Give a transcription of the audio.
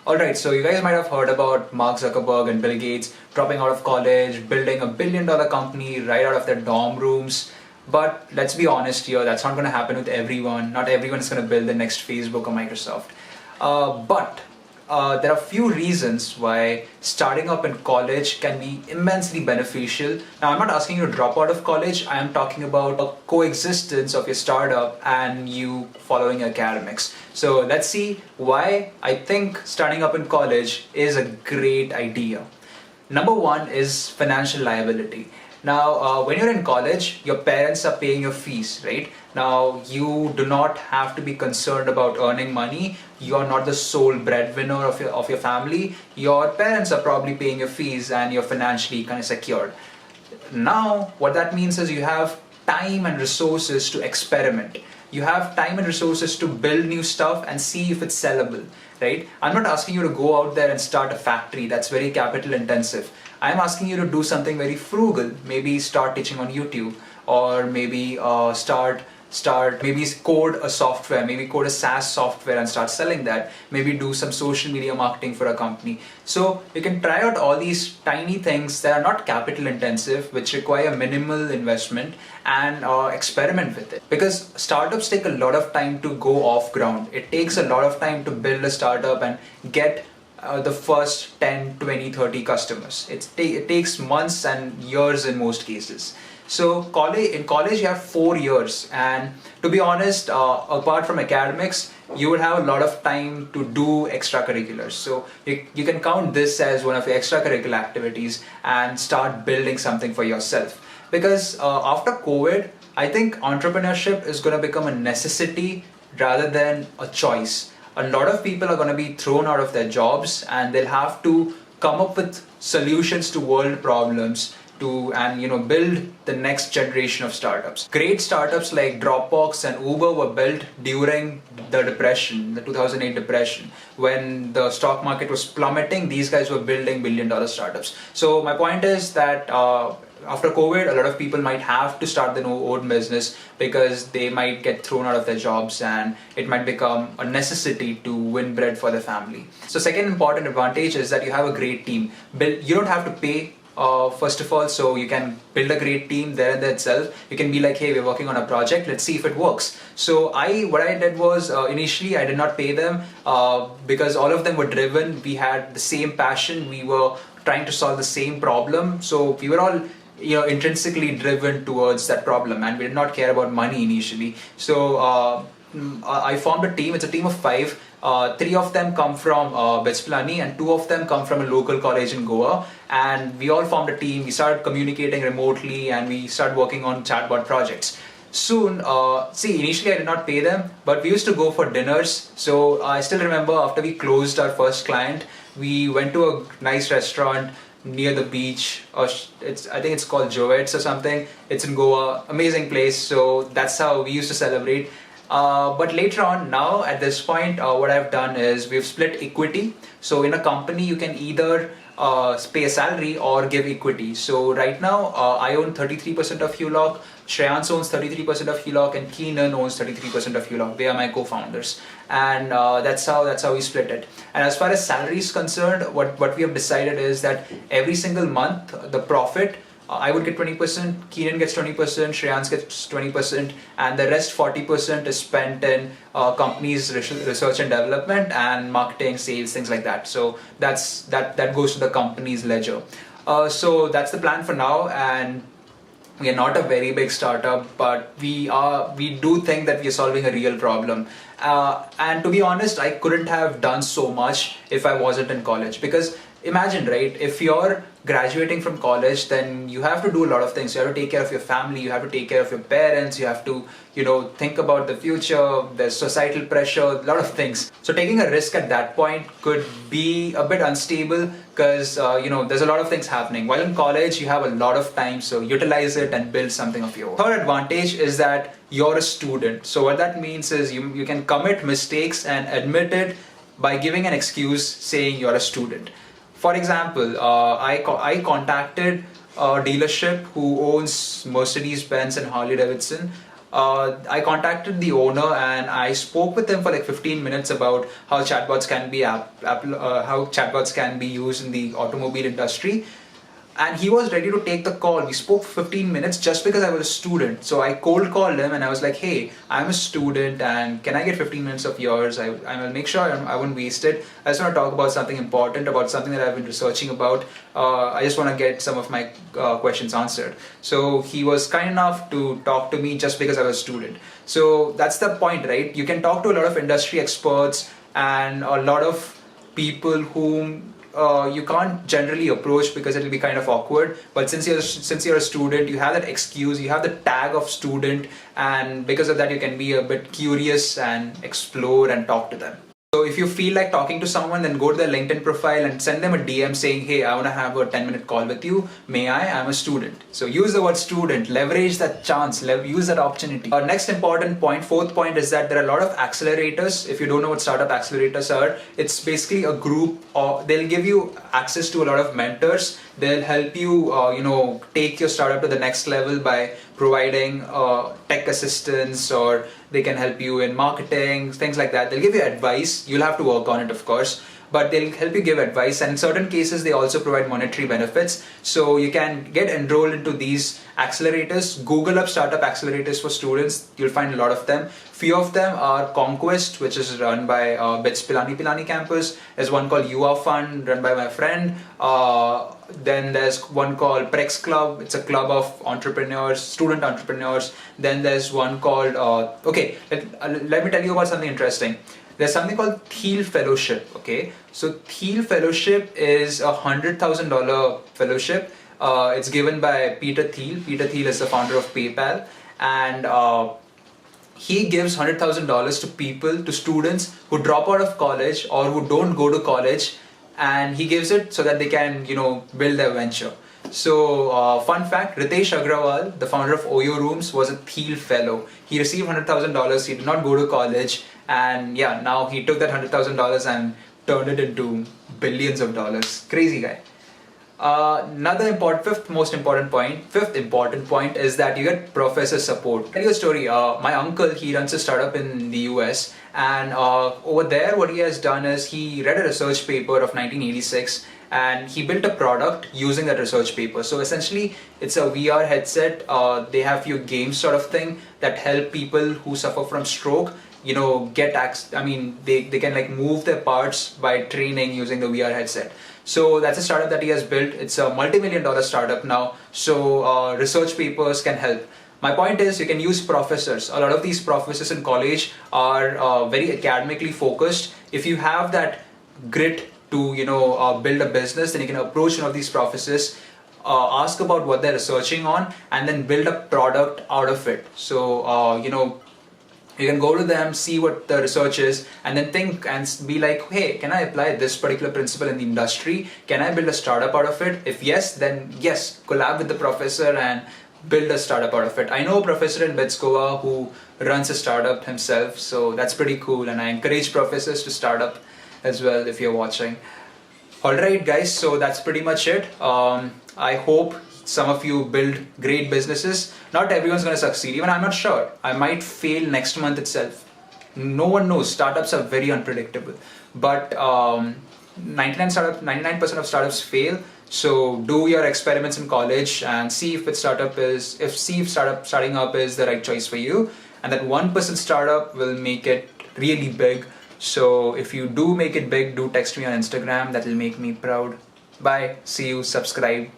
Alright, so you guys might have heard about Mark Zuckerberg and Bill Gates dropping out of college, building a $1 billion company right out of their dorm rooms. But let's be honest here, that's not going to happen with everyone. Not everyone is going to build the next Facebook or Microsoft. But there are few reasons why starting up in college can be immensely beneficial. Now, I'm not asking you to drop out of college. I am talking about a coexistence of your startup and you following your academics. So let's see why I think starting up in college is a great idea. Number one is financial liability. Now, when you're in college, your parents are paying your fees, right? Now, you do not have to be concerned about earning money. You're not the sole breadwinner of your family. Your parents are probably paying your fees and you're financially kind of secured. Now, what that means is you have time and resources to experiment. You have time and resources to build new stuff and see if it's sellable, right? I'm not asking you to go out there and start a factory. That's very capital intensive. I'm asking you to do something very frugal. Maybe start teaching on YouTube, or maybe maybe code a software, maybe code a SaaS software and start selling that. Maybe do some social media marketing for a company. So you can try out all these tiny things that are not capital intensive, which require minimal investment, and experiment with it. Because startups take a lot of time to go off ground. It takes a lot of time to build a startup and get the first 10, 20, 30 customers. It takes months and years in most cases. So in college you have 4 years, and to be honest, apart from academics, you would have a lot of time to do extracurriculars. So you can count this as one of your extracurricular activities and start building something for yourself. Because after COVID, I think entrepreneurship is going to become a necessity rather than a choice. A lot of people are going to be thrown out of their jobs and they'll have to come up with solutions to world problems and build the next generation of startups. Great startups like Dropbox and Uber were built during the depression, the 2008 depression. When the stock market was plummeting, these guys were building $1 billion startups. So my point is that after COVID, a lot of people might have to start their own business because they might get thrown out of their jobs and it might become a necessity to win bread for their family. So second important advantage is that you have a great team. You don't have to pay first of all, so you can build a great team there and there itself. You can be like, hey, we're working on a project, let's see if it works. So what I did was, initially I did not pay them because all of them were driven. We had the same passion. We were trying to solve the same problem. So we were all intrinsically driven towards that problem, and we did not care about money initially. So I formed a team. It's a team of 5. 3 of them come from Bechplani and 2 of them come from a local college in Goa, and we all formed a team. We started communicating remotely and we started working on chatbot projects. Soon, initially I did not pay them, but we used to go for dinners. So I still remember after we closed our first client, we went to a nice restaurant near the beach. I think it's called Jovet's or something. It's in Goa, amazing place. So that's how we used to celebrate. But later on, now at this point, what I've done is we've split equity. So in a company, you can either pay a salary or give equity. So right now, I own 33% of Hulock, Shreyans owns 33% of Hulock, and Keenan owns 33% of Hulock. They are my co-founders, and that's how we split it. And as far as salary is concerned, what we have decided is that every single month, the profit, I would get 20%, Keenan gets 20%, Shreyans gets 20%, and the rest 40% is spent in companies' research and development and marketing, sales, things like that. So that goes to the company's ledger. So that's the plan for now, and we are not a very big startup, but we do think that we are solving a real problem. And to be honest, I couldn't have done so much if I wasn't in college. Because imagine, right, if you're graduating from college, then you have to do a lot of things. You have to take care of your family, you have to take care of your parents, you have to, think about the future, there's societal pressure, a lot of things. So taking a risk at that point could be a bit unstable because, there's a lot of things happening. While in college, you have a lot of time, so utilize it and build something of your own. Third advantage is that you're a student. So what that means is you can commit mistakes and admit it by giving an excuse saying you're a student. For example, I contacted a dealership who owns Mercedes-Benz and Harley-Davidson I contacted the owner and I spoke with him for like 15 minutes about how chatbots can be how chatbots can be used in the automobile industry. And he was ready to take the call. We spoke for 15 minutes just because I was a student. So I cold called him and I was like, hey, I'm a student and can I get 15 minutes of yours? I will make sure I won't waste it. I just want to talk about something important, about something that I've been researching about. I just want to get some of my questions answered. So he was kind enough to talk to me just because I was a student. So that's the point, right? You can talk to a lot of industry experts and a lot of people whom you can't generally approach because it'll be kind of awkward. But since you're a student, you have that excuse, you have the tag of student, and because of that, you can be a bit curious and explore and talk to them. So if you feel like talking to someone, then go to their LinkedIn profile and send them a DM saying, hey, I want to have a 10-minute call with you. May I? I'm a student. So use the word student, leverage that chance, use that opportunity. Our next important point, fourth point, is that there are a lot of accelerators. If you don't know what startup accelerators are, it's basically a group, or they'll give you access to a lot of mentors. They'll help you, take your startup to the next level by providing tech assistance, or they can help you in marketing, things like that. They'll give you advice. You'll have to work on it, of course, but they'll help you give advice. And in certain cases, they also provide monetary benefits. So you can get enrolled into these accelerators. Google up startup accelerators for students. You'll find a lot of them. Few of them are Conquest, which is run by BITS Pilani campus. There's one called UA Fund, run by my friend. Then there's one called Prex Club. It's a club of entrepreneurs, student entrepreneurs. Then there's one called, let me tell you about something interesting. There's something called Thiel Fellowship, okay? So Thiel Fellowship is a $100,000 fellowship. It's given by Peter Thiel. Peter Thiel is the founder of PayPal. And he gives $100,000 to people, to students who drop out of college or who don't go to college. And he gives it so that they can, build their venture. So, fun fact, Ritesh Agrawal, the founder of Oyo Rooms, was a Thiel Fellow. He received $100,000, he did not go to college, and yeah, now he took that $100,000 and turned it into billions of dollars. Crazy guy. Fifth important point is that you get professor support. I'll tell you a story. My uncle, he runs a startup in the US, and over there what he has done is he read a research paper of 1986 and he built a product using that research paper. So essentially it's a VR headset. They have few games sort of thing that help people who suffer from stroke they can like move their parts by training using the VR headset. So that's a startup that he has built. It's a multi-million-dollar startup now. So research papers can help. My point is you can use professors. A lot of these professors in college are very academically focused. If you have that grit to build a business, then you can approach one of these professors, ask about what they're researching on, and then build a product out of it. So you can go to them, see what the research is, and then think and be like, hey, can I apply this particular principle in the industry? Can I build a startup out of it? If yes, then yes, collab with the professor and build a startup out of it. I know a professor in BITS Goa who runs a startup himself, so that's pretty cool, and I encourage professors to start up as well if you're watching. Alright guys, so that's pretty much it. I hope some of you build great businesses. Not everyone's going to succeed. Even I'm not sure. I might fail next month itself. No one knows. Startups are very unpredictable. But 99% of startups fail. So do your experiments in college and see if starting up is the right choice for you. And that 1% startup will make it really big. So if you do make it big, do text me on Instagram. That will make me proud. Bye. See you. Subscribe.